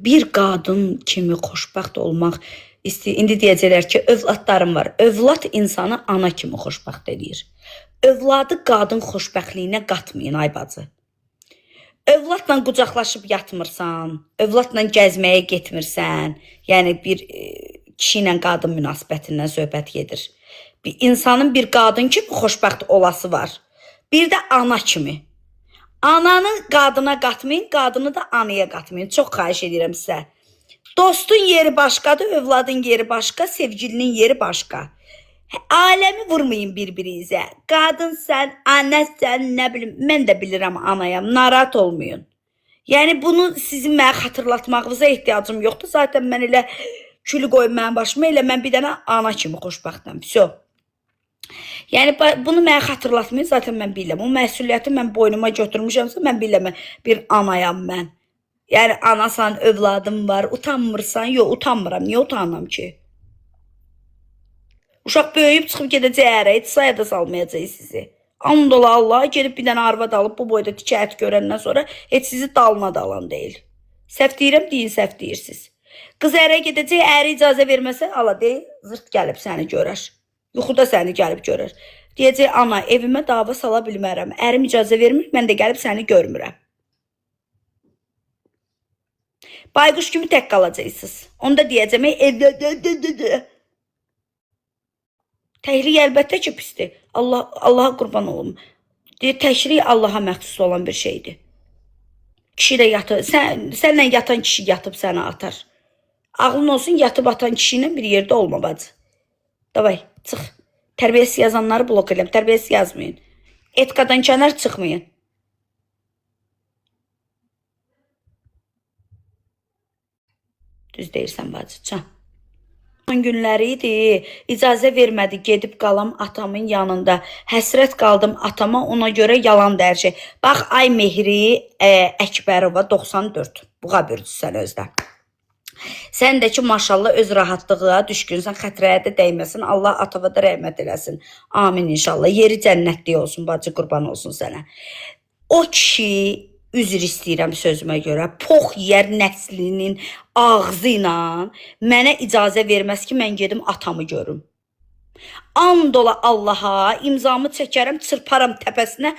bir qadın kimi xoşbəxt olmaq istəyir. İndi deyəcəklər ki, övladlarım var. Övlad insanı ana kimi xoşbəxt edir. Övladı qadın xoşbəxtliyinə qatmayın ay bacı. Övladla qucaqlaşıb yatmırsan, övladla gəzməyə getmirsən, yəni bir kişi ilə qadın münasibətindən söhbət gedir. Bir insanın bir qadın kimi xoşbəxt olası var. Bir də ana kimi. Ananı qadına qatmayın, qadını da anaya qatmayın. Çox xahiş edirəm sizə. Dostun yeri başqadır, övladın yeri başqa, sevgilinin yeri başqa. Aləmi vurmayın bir-birinizə. Qadın sən, anə sən, nə bilim, mən də bilirəm anayam, narahat olmayın. Yəni bunu sizin mənə xatırlatmağınıza ehtiyacım yoxdur. Zaten mən elə külü qoyum mənim başıma, elə mən bir dənə ana kimi xoşbəxtəm. Всё. Yəni bunu mənə xatırlatmayın, zaten mən bilirəm. O məsuliyyəti mən boynuma götürmüşəmsə, mən bilirəm, bir anayam mən. Yəni anasan, övladım var, utanmırsan, yox utanmıram, niyə utanmam ki? Uşaq böyüyüb çıxıb gedəcək ərə, heç saya da salmayacaq sizi. And ola Allah, gedib bir dənə arvad alıb bu boyda tikət görəndən sonra heç sizi dalına dalan deyil. Səhv deyirəm, deyin səhv deyirsiniz. Qız ərə gedəcək, əri icazə verməsə, ala deyil, zırt gəlib səni görər. Yuxuda səni gəlib görər. Deyəcək, ana, evimə dava sala bilmərəm. Ərim icazə vermir, mən də gəlib səni görmürəm. Bayquş kimi tək qalacaqsınız. Onda deyəcəm, təhrik əlbəttə ki pisdir. Allaha qurban olum. Təhrik Allaha məxsus olan bir şeydir. Kişi də yatır. Sənlə yatan kişi yatıb səni atar. Ağlın olsun, yatıb atan kişi ilə bir yerdə olma bacı. Davay, çıx. Tərbiyəsiz yazanları blok edəm. Tərbiyəsiz yazmayın. Etikadan kənar çıxmayın. Düz deyirsən bacı. Can. Günləri idi. İcazə vermədi. Gedib qalam atamın yanında. Həsrət qaldım atama. Ona görə yalan dərcək. Bax, Ay Mehri Əkbərova 94. Buğa bürcüsən özdə. Sən də ki, maşallah öz rahatlığa düşkünsən, xətrəyə də dəyməsin. Allah atava da rəhmət eləsin. Amin inşallah. Yeri cənnətli olsun, bacı qurban olsun sənə. O kişi, üzr istəyirəm sözümə görə, pox yer nəslinin ağzı ilə mənə icazə verməz ki, mən gedim atamı görüm. And ola Allaha, imzamı çəkərəm, çırparam təpəsinə,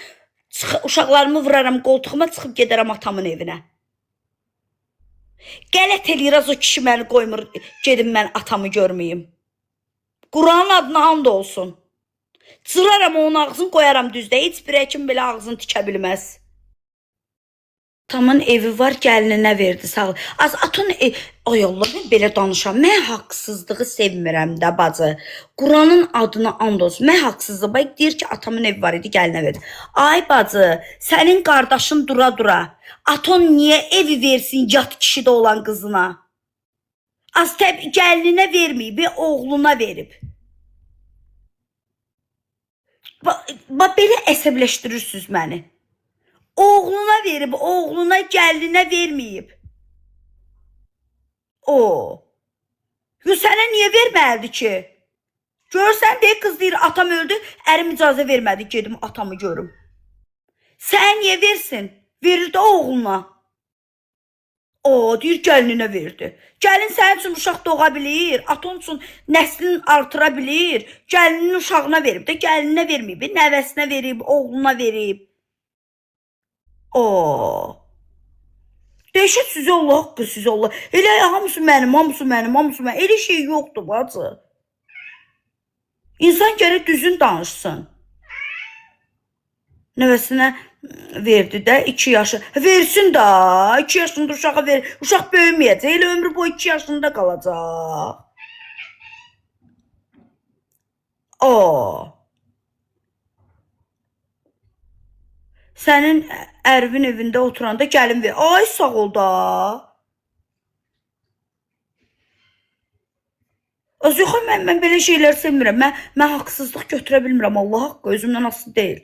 uşaqlarımı vuraram qoltuğuma, çıxıb gedərəm atamın evinə. Qələt eləyir, az o kişi məni qoymur, gedim mən atamı görməyim. Quranın adına and olsun. Cıraram onun ağzını, qoyaram düzdə. Heç bir həkim belə ağzını tikə bilməz. Atamın evi var, gəlinə verdi, sağ ol. Az atın, ay Allah, mən belə danışam. Mən haqsızlığı sevmirəm də, bacı. Quranın adına and olsun. Mən haqsızlığı, bax, deyir ki, atamın evi var idi, gəlinə verdi. Ay bacı, sənin qardaşın dura-dura. Aton niyə evi versin yat kişidə olan qızına? Az təbii gəlinə verməyib, oğluna verib. Belə əsəbləşdirirsiniz məni. Oğluna verib, oğluna gəlinə verməyib. Sənə niyə verməlidir ki? Görsən deyə qız deyir, atam öldü, ərim icazə vermədi, gedim atamı görüm. Sənə niyə versin? Verir də oğluna. Deyir, gəlinə verdi. Gəlin sənin üçün uşaq doğa bilir, aton üçün nəslini artıra bilir. Gəlinin uşağına verib də, gəlinə verməyib, nəvəsinə verib, oğluna verib. Deşət sizə Allah haqqı, sizə Allah. Elə hamısı mənim, hamısı mənim, hamısı mənim. Elə şey yoxdur, bacı. İnsan gərək düzün danışsın. Nəvəsinə verdi də 2 yaşı. Versin də, 2 yaşında uşağa verir. Uşaq böyüməyəcək, elə ömrü boyu 2 yaşında qalacaq. Sənin ərvin evində oturanda gəlin ver. Ay, sağ ol da. Yox, mən belə şeylər sevmirəm. Mən haqsızlıq götürə bilmirəm. Allah haqqı, özümdən asılı deyil.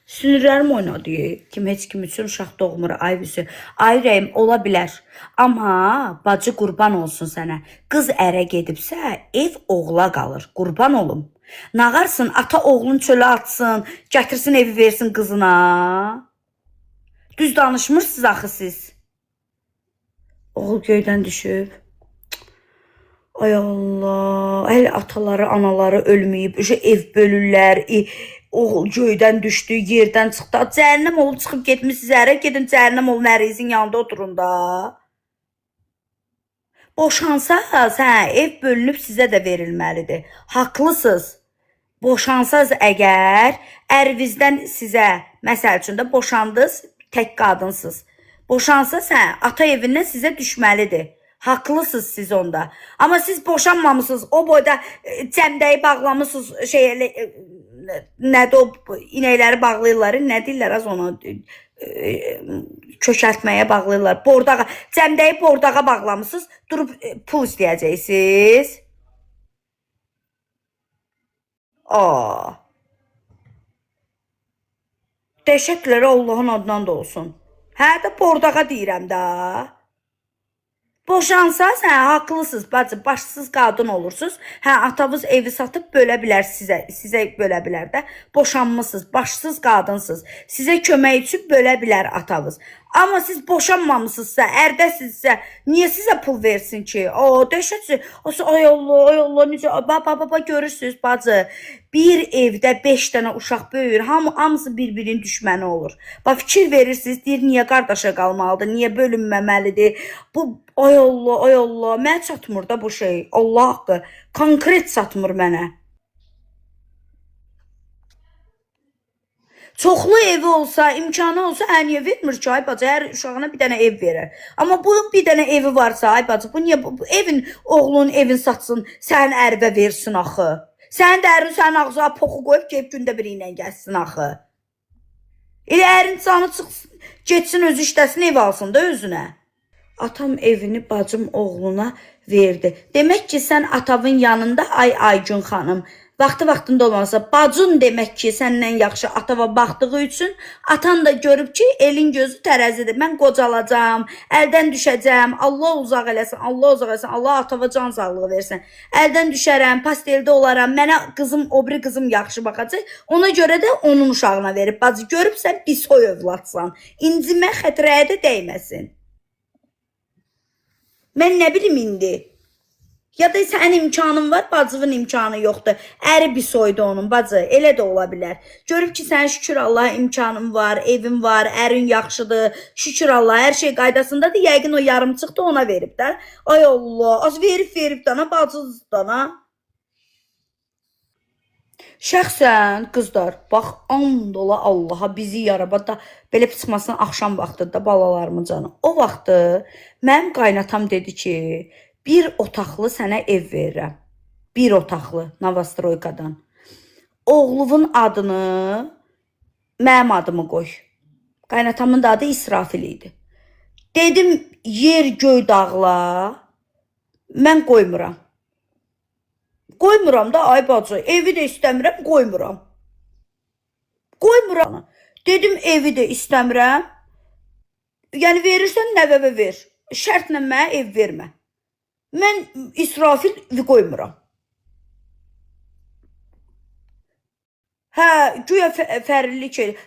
Sinirlərim oynadı. Kim heç kim üçün uşaq doğmur, ay bizi. Ay rəyim, ola bilər. Amma bacı qurban olsun sənə. Qız ərə gedibsə, ev oğula qalır. Qurban olum. Nağarsın, ata oğlun çölə atsın, gətirsin evi versin qızına. Düz danışmırsınız axı siz. Oğul göydən düşüb. Ay Allah, el ataları, anaları ölməyib, ev bölürlər, oğul göydən düşdü, yerdən çıxdı. Cəhənnəm olub çıxıb getmişsiniz, ərə gedin cəhənnəm olun, ərinizin yanında oturun da. Boşansaz, ev bölünüb sizə də verilməlidir. Haqlısınız. Boşansaz əgər, ərvinizdən sizə, məsəl üçün də boşandınız, tək qadınsınız. Boşansaz, ata evindən sizə düşməlidir. Haqlısınız siz onda. Amma siz boşanmamışsınız, o boyda cəmdəyi bağlamışsınız, nədə o inəkləri bağlayırlar, nə deyirlər az ona, kökəltməyə bağlayırlar, bordağa, cəmdəyi bordağa bağlamışsınız, durub pul istəyəcəksiniz. Təşəkkürlər Allahın adından da olsun. Hə də bordağa deyirəm də. Boşansaz, haqlısınız bacı, başsız qadın olursunuz. Atavız evi satıb bölə bilər sizə bölə bilər də. Boşanmışsınız, başsız qadınsınız. Sizə kömək üçün bölə bilər atavız. Amma siz boşanmamışsınızsa, ərdəsinizsə, niyə sizə pul versin ki? Dəhşətsiz. Ay Allah, necə, baba görürsünüz bacı. Bir evdə 5 dənə uşaq böyür, hamısı bir-birinin düşməni olur. Fikir verirsiniz, deyir, niyə qardaşa qalmalıdır, niyə bölünməməlidir? Bu, ay Allah, mənə çatmır da bu şey. Allah haqqı, konkret çatmır mənə. Çoxlu evi olsa, imkanı olsa, niyə vermir ki, ay bacı, hər uşağına bir dənə ev verir. Amma bunun bir dənə evi varsa, ay bacı, bu niyə evin, oğlunun evin satsın, sən ərvə versin axı. Sən də ərin sənin ağzına poxu qoyub gəlib gündə biri ilə gəlsin axı. Elə ərin canı çıxsın, getsin özü işləsin, ev alsın da özünə. Atam evini bacım oğluna verdi. Demək ki, sən atavın yanında Aygün xanım, vaxtında olmasa, bacın demək ki, səndən yaxşı atava baxdığı üçün, atan da görüb ki, elin gözü tərəzidir. Mən qocalacam, əldən düşəcəm, Allah uzaq eləsin, Allah atava can sağlığı versin. Əldən düşərəm, pasteldə olaram, mənə qızım, obri qızım yaxşı baxacaq. Ona görə də onun uşağına verib. Bacı, görübsən, bir soy övladsan. İncimə xətrəyə də dəyməsin. Mən nə bilim indi. Ya da sənin imkanın var, bacının imkanı yoxdur. Əri bir soydu onun, bacı, elə də ola bilər. Görüb ki, sən şükür Allah imkanın var, evin var, ərin yaxşıdır, şükür Allah, hər şey qaydasındadır. Yəqin o yarım çıxdı, ona verib də. Ay Allah, az verib dana, bacız dana. Şəxsən, qızlar, bax, and ola Allaha bizi yarabada belə çıxmasın axşam vaxtıdır balalarımın canı. O vaxtı mənim qaynatam dedi ki, bir otaqlı sənə ev verirəm. Bir otaqlı Novostroykadan. Oğluvun adını mənim adımı qoy. Qaynatamın da adı İsrafil idi. Dedim, yer göy dağla, mən qoymuram. Qoymuram da, ay bacı, evi də istəmirəm, qoymuram. Qoymuram. Dedim, evi də istəmirəm. Yəni, verirsən, nəvəvə ver. Şərtlə mənə ev vermə. Mən İsrafil qoymuram. Güya fərlilik edir.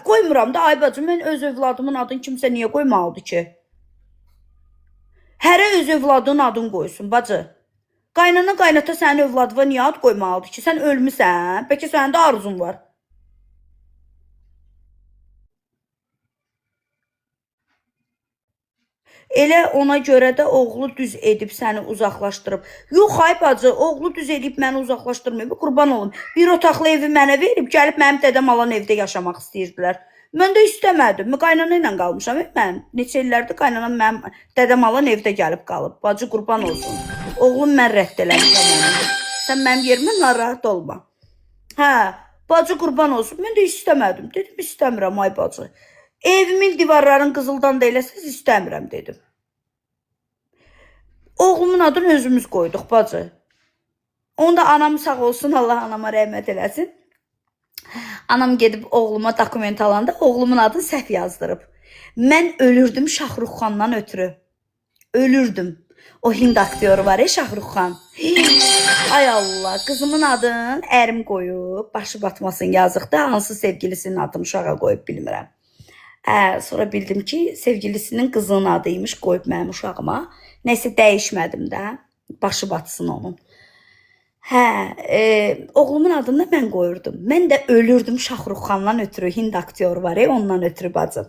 Qoymuram da, ay bacım, mən öz övladımın adını kimsə niyə qoymalıdır ki? Hərə öz övladının adını qoysun, bacı. Qaynana qaynata sənin övladına niyə ad qoymalıdır ki? Sən ölmüsən, bəlkə sənin də arzun var. Elə ona görə də oğlu düz edib səni uzaqlaşdırıb. Yox, ay bacı, oğlu düz edib məni uzaqlaşdırmayıb, qurban olum. Bir otaqlı evi mənə verib, gəlib mənim dədəm alan evdə yaşamaq istəyirdilər. Mən də istəmədim. Qaynana ilə qalmışam. Mən neçə illərdir qaynanam mənim dədəm alan evdə gəlib qalıb. Bacı, qurban olsun. Oğlum mən rədd eləmişəm. Sən mənim yerimə narahat olma. Bacı, qurban olsun. Mən də istəmədim. Dedim, istəmirəm, ay bacı. Evimin divarlarını qızıldan da eləsiniz, istəmirəm, dedim. Oğlumun adını özümüz qoyduq, bacı. Onda anam sağ olsun, Allah anama rəhmət eləsin. Anam gedib oğluma dokument alanda oğlumun adını səhv yazdırıb. Mən ölürdüm Şahrux Xandan ötürü. Ölürdüm. O Hind aktyoru var, Şahrux Xan. Ay Allah, qızımın adını ərim qoyub, başı batmasın yazıqda, hansı sevgilisinin adını uşağa qoyub bilmirəm. Sonra bildim ki sevgilisinin qızının adıymış, qoyub mənim uşağıma. Nəysə dəyişmədim də. Başı batsın onun. Oğlumun adını da mən qoyurdum. Mən də ölürdüm Şahrukxandan ötürü. Hind aktyoru var, ondan ötürü bacım.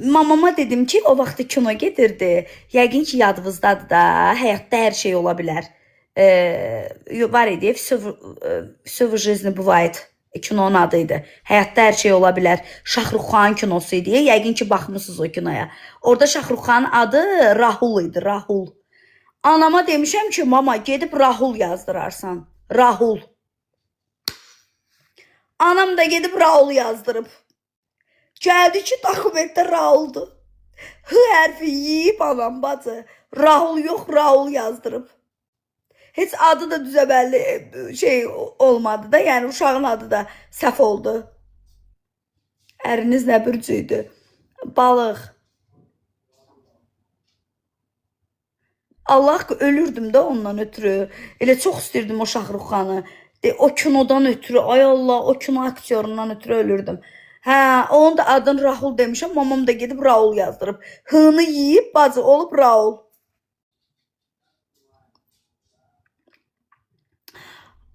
Mamama dedim ki, o vaxtı kino gedirdi. Yəqin ki, yadınızdadır da. Həyatda hər şey ola bilər. Var idi, Все в жизни бывает. Kinonun adıydı. Həyatda hər şey ola bilər. Şahrukxanın kinosu idi. Yəqin ki, baxmısınız o kinoya. Orada Şahrukxanın adı Rahul idi. Rahul. Anama demişəm ki, mama gedib Rahul yazdırarsan. Rahul. Anam da gedib Rahul yazdırıb. Gəldi ki, dokumentdə Rahuldur. H hərfi yiyib anam bacı. Rahul yox, Rahul yazdırıb. Heç adı da düzəbəlli şey olmadı da, yəni uşağın adı da səhv oldu. Əriniz nə bürcüydü? Balıq. Allah ölürdüm də ondan ötürü. Elə çox istirdim o Şahrukxanı. O kinodan ötürü, ay Allah, o kino aktyorundan ötürü ölürdüm. Onun da adını Rahul demişəm, mamam da gedib Rahul yazdırıb. Hını yiyib bacı olub Rahul.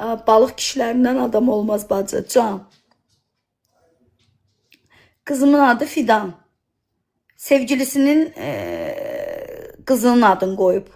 Balıq kişilərindən adam olmaz bacı, can. Kızımın adı Fidan. Sevgilisinin qızının adını qoyub.